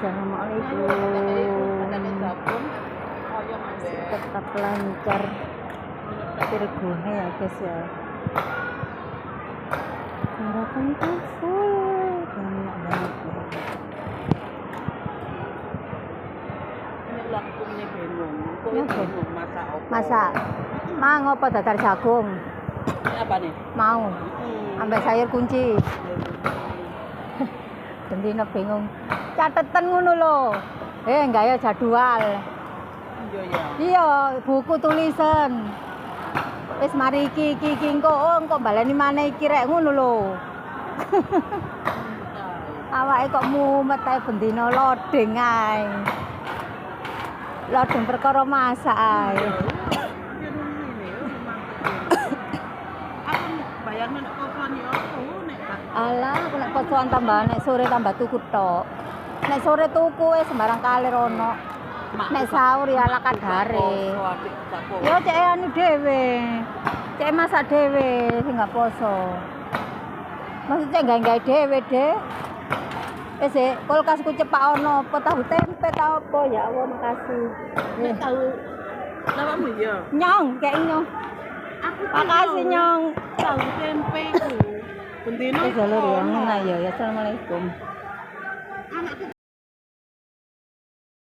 Assalamualaikum. Tetap lancar tirgonya ya guys ya. Harapan tuh full banyak banget. Masak mau apa dadar jagung? Ini apa nih? Mau ambek sayur kunci. Dendino bingung catetan ngono lho. Enggak ya jadwal. Iya, buku tulisan. Wis mari iki engko baleni maneh iki rek ngono lho. Awake kok mumet ae bendina loading ae. Loading perkara masak ae. Aku bayarnya nek kosan ya aku nek Alah, aku nek posoan tambah nek sore tambah tuku tok. Nek sore tuku wis sembarang kalir ono. Nek sahur ya ala kadare. Yo cek anu dhewe. Cek masak dhewe sing gak poso. Maksudnya gawe dhewe, Dek. Wis kulkasku cepak ono apa tahu tempe ta apa ya Allah makasih. nek tahu lawamu ya. Nyong, kayak nyong. Aku Makasih nyong. tahu tempe ku. Bendino Wis lho ya, ngene ya. Assalamualaikum. anakku